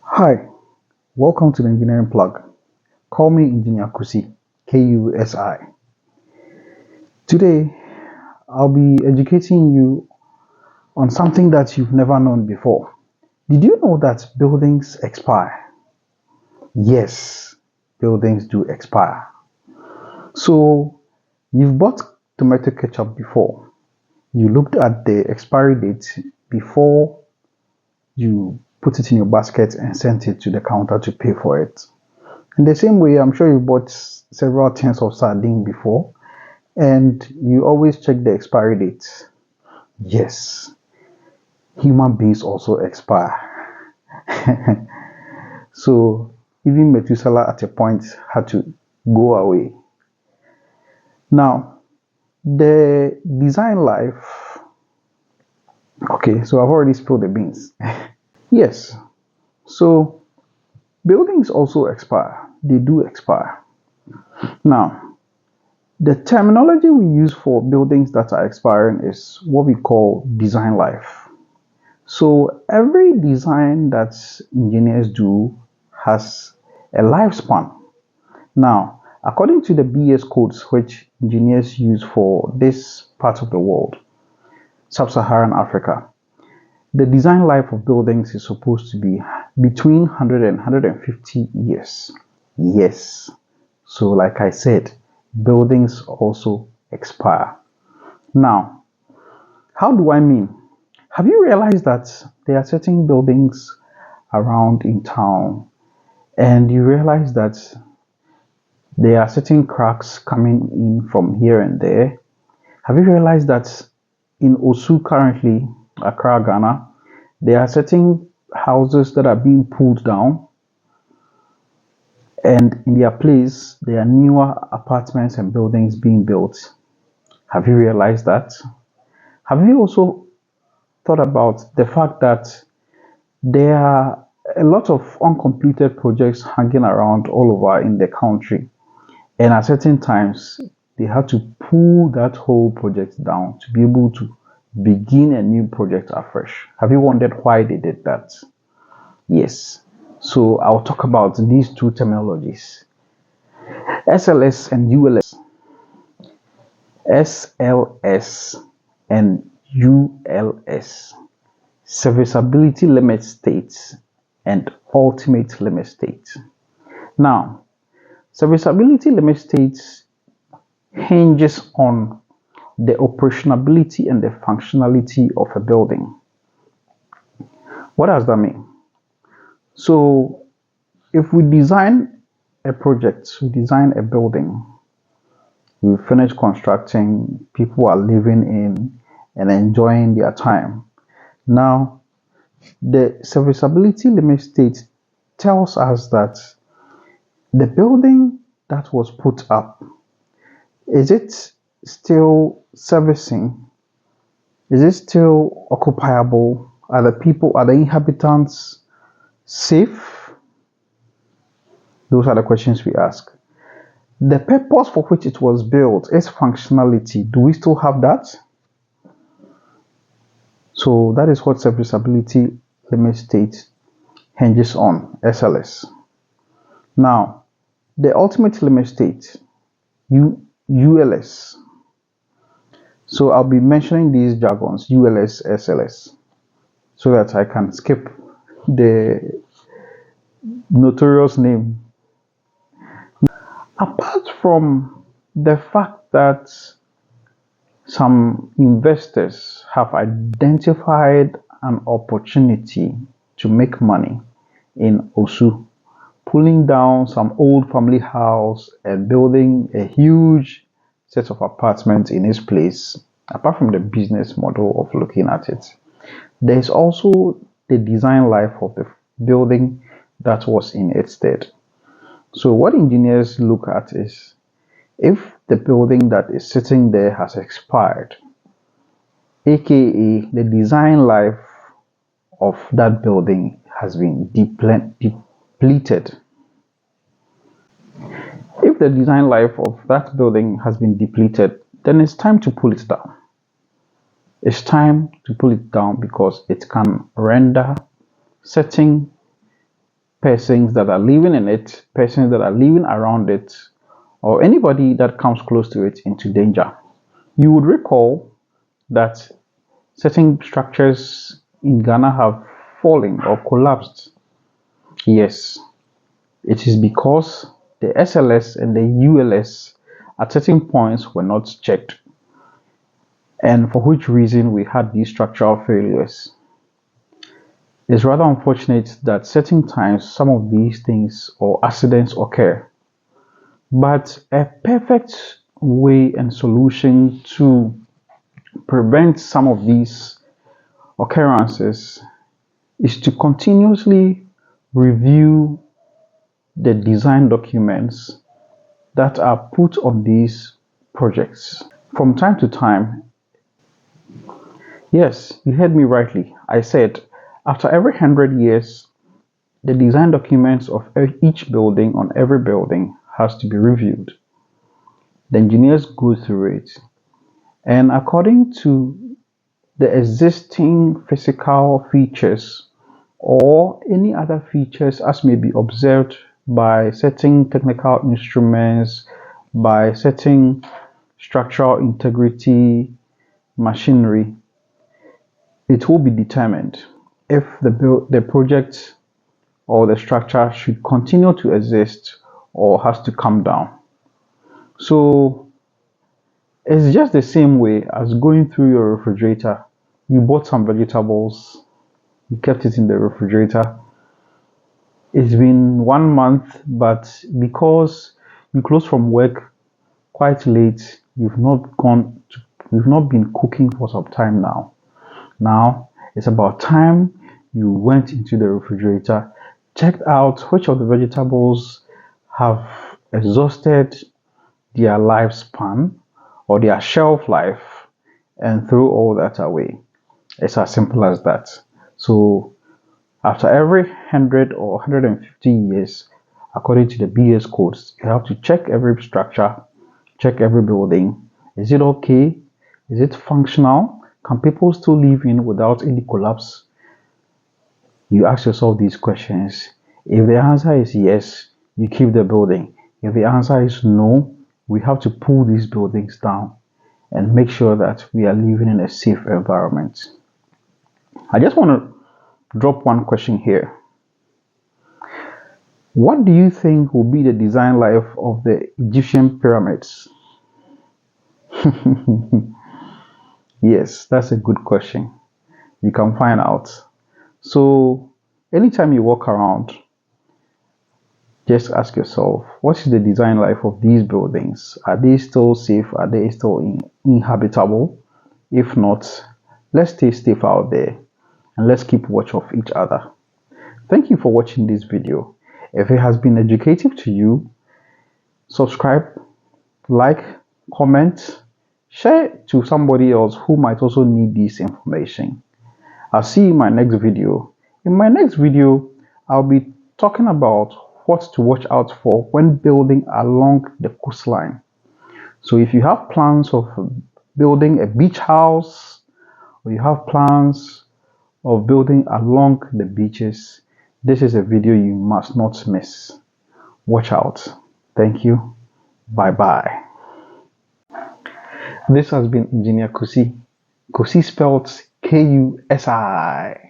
Hi, welcome to the Engineering Plug. Call me Engineer Kusi, Kusi. Today, I'll be educating you on something that you've never known before. Did you know that buildings expire? Yes, buildings do expire. So, you've bought tomato ketchup before. You looked at the expiry date before you put it in your basket and sent it to the counter to pay for it. In the same way, I'm sure you bought several tins of sardine before and you always check the expiry date. Yes, human beings also expire. So even Methuselah at a point had to go away. Now, the design life. Okay, so I've already spilled the beans. Yes, so buildings also expire. They do expire. Now, the terminology we use for buildings that are expiring is what we call design life. So every design that engineers do has a lifespan. Now, according to the BS codes which engineers use for this part of the world, Sub-Saharan Africa, the design life of buildings is supposed to be between 100 and 150 years. Yes. So like I said, buildings also expire. Now, how do I mean? Have you realized that there are certain buildings around in town and you realize that there are certain cracks coming in from here and there? Have you realized that in Osu currently, Accra, Ghana, there are certain houses that are being pulled down and in their place there are newer apartments and buildings being built? Have you realized that? Have you also thought about the fact that there are a lot of uncompleted projects hanging around all over in the country, and at certain times they had to pull that whole project down to be able to begin a new project afresh? Have you wondered why they did that? Yes. So I'll talk about these two terminologies, SLS and ULS. SLS and ULS, Serviceability Limit State and Ultimate Limit State. Now, Serviceability Limit State hinges on the operationability and the functionality of a building. What does that mean? So, if we design a project, we design a building, we finish constructing, people are living in and enjoying their time. Now, the serviceability limit state tells us that the building that was put up, is it still servicing? Is it still occupiable? Are the inhabitants safe? Those are the questions we ask. The purpose for which it was built, its functionality, do we still have that? So that is what serviceability limit state hinges on, SLS. Now, the ultimate limit state, ULS. So I'll be mentioning these jargons, ULS, SLS, so that I can skip the notorious name. Apart from the fact that some investors have identified an opportunity to make money in Osu, pulling down some old family house and building a huge set of apartments in its place, apart from the business model of looking at it, there's also the design life of the building that was in its stead. So what engineers look at is, if the building that is sitting there has expired, aka the design life of that building has been depleted. If the design life of that building has been depleted, then it's time to pull it down. It's time to pull it down because it can render certain persons that are living in it, persons that are living around it, or anybody that comes close to it into danger. You would recall that certain structures in Ghana have fallen or collapsed. Yes, it is because the SLS and the ULS at certain points were not checked, and for which reason we had these structural failures. It's rather unfortunate that certain times some of these things or accidents occur, but a perfect way and solution to prevent some of these occurrences is to continuously review the design documents that are put on these projects. From time to time, yes, you heard me rightly. I said after every 100 years, the design documents of each building on every building has to be reviewed. The engineers go through it, and according to the existing physical features or any other features as may be observed by certain technical instruments, by certain structural integrity machinery, it will be determined if the project or the structure should continue to exist or has to come down. So it's just the same way as going through your refrigerator. You bought some vegetables, you kept it in the refrigerator. It's been 1 month, but because you closed from work quite late, you've not been cooking for some time now. Now it's about time you went into the refrigerator, checked out which of the vegetables have exhausted their lifespan or their shelf life, and throw all that away. It's as simple as that. So after every 100 or 150 years, according to the BS codes, you have to check every structure, check every building. Is it okay? Is it functional? Can people still live in without any collapse? You ask yourself these questions. If the answer is yes, you keep the building. If the answer is no, we have to pull these buildings down and make sure that we are living in a safe environment. I just want to drop one question here. What do you think will be the design life of the Egyptian pyramids? Yes, that's a good question. You can find out. So anytime you walk around, just ask yourself, what is the design life of these buildings? Are they still safe? Are they still inhabitable? If not, let's stay safe out there and let's keep watch of each other. Thank you for watching this video. If it has been educative to you, subscribe, like, comment, share it to somebody else who might also need this information. I'll see you in my next video. In my next video, I'll be talking about what to watch out for when building along the coastline. So if you have plans of building a beach house, or you have plans of building along the beaches, this is a video you must not miss. Watch out. Thank you. Bye bye. This has been Engineer Kusi. Kusi spelled Kusi.